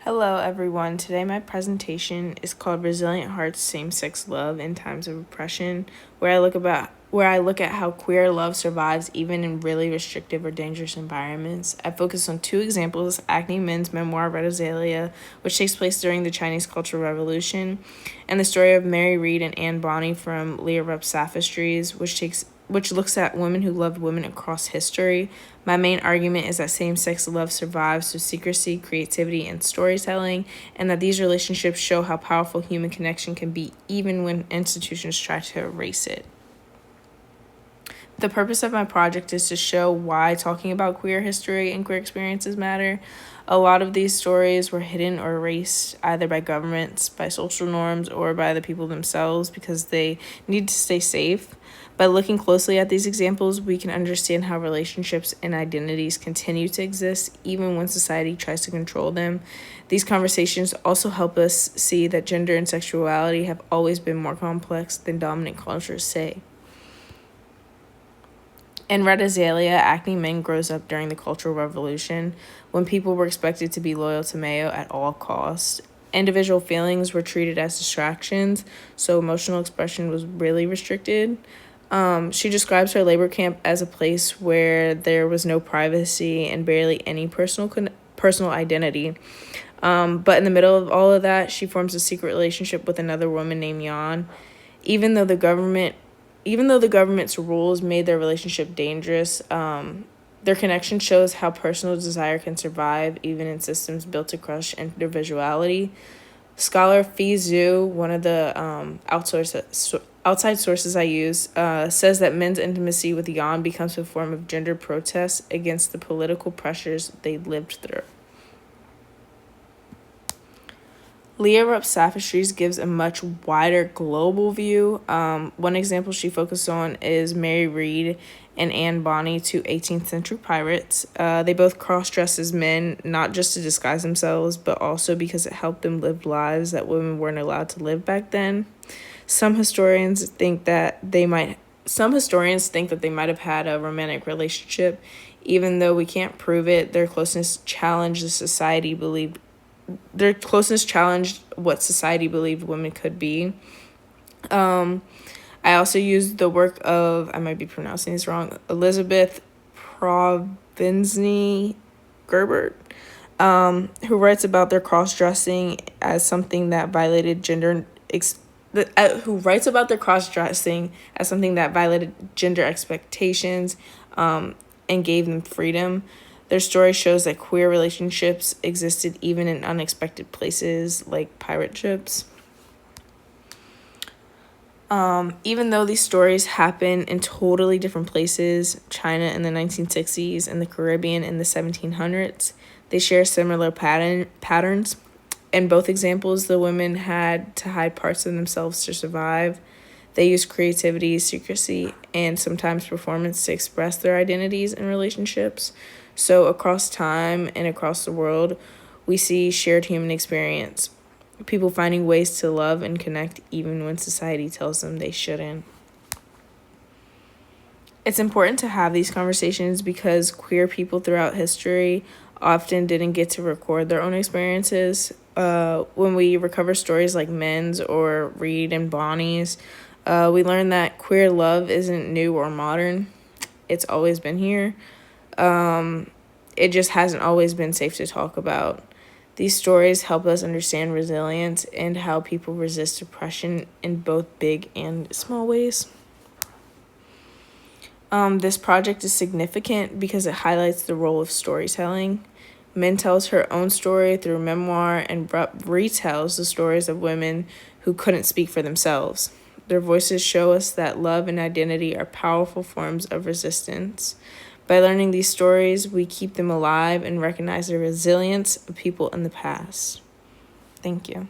Hello, everyone. Today, my presentation is called "Resilient Hearts: Same-Sex Love in Times of Oppression," where I look at how queer love survives even in really restrictive or dangerous environments. I focus on two examples: Acne Min's memoir "Red Azalea," which takes place during the Chinese Cultural Revolution, and the story of Mary Read and Anne Bonny from Leah Rupp's Sophistries, which looks at women who loved women across history. My main argument is that same-sex love survives through secrecy, creativity, and storytelling, and that these relationships show how powerful human connection can be even when institutions try to erase it. The purpose of my project is to show why talking about queer history and queer experiences matter. A lot of these stories were hidden or erased either by governments, by social norms, or by the people themselves because they need to stay safe. By looking closely at these examples, we can understand how relationships and identities continue to exist even when society tries to control them. These conversations also help us see that gender and sexuality have always been more complex than dominant cultures say. In Red Azalea, Acne Min grows up during the Cultural Revolution, when people were expected to be loyal to Mayo at all costs. Individual feelings were treated as distractions, so emotional expression was really restricted. She describes her labor camp as a place where there was no privacy and barely any personal identity. But in the middle of all of that, she forms a secret relationship with another woman named Yan. Even though the government even though the government's rules made their relationship dangerous, their connection shows how personal desire can survive even in systems built to crush individuality. Scholar Fei Zhu, one of the outside sources I use, says that men's intimacy with Yan becomes a form of gender protest against the political pressures they lived through. Leah Rupp's Sophistries gives a much wider global view. One example she focused on is Mary Read and Anne Bonny, two 18th century pirates. They both cross-dressed as men, not just to disguise themselves, but also because it helped them live lives that women weren't allowed to live back then. Some historians think that they might have had a romantic relationship, even though we can't prove it. Their closeness challenged what society believed women could be. I also used the work of, I might be pronouncing this wrong, Elizabeth Provenzny Gerbert, who writes about their cross-dressing as something that violated gender expectations, and gave them freedom. Their story shows that queer relationships existed even in unexpected places like pirate ships. Even though these stories happen in totally different places, China in the 1960s and the Caribbean in the 1700s, they share similar patterns. In both examples, the women had to hide parts of themselves to survive. They used creativity, secrecy, and sometimes performance to express their identities and relationships. So across time and across the world, we see shared human experience. People finding ways to love and connect even when society tells them they shouldn't. It's important to have these conversations because queer people throughout history often didn't get to record their own experiences. When we recover stories like Min's or Read and Bonny's, we learn that queer love isn't new or modern. It's always been here. It just hasn't always been safe to talk about. These stories help us understand resilience and how people resist oppression in both big and small ways. This project is significant because it highlights the role of storytelling. Min tells her own story through memoir, and retells the stories of women who couldn't speak for themselves. Their voices show us that love and identity are powerful forms of resistance. By learning these stories, we keep them alive and recognize the resilience of people in the past. Thank you.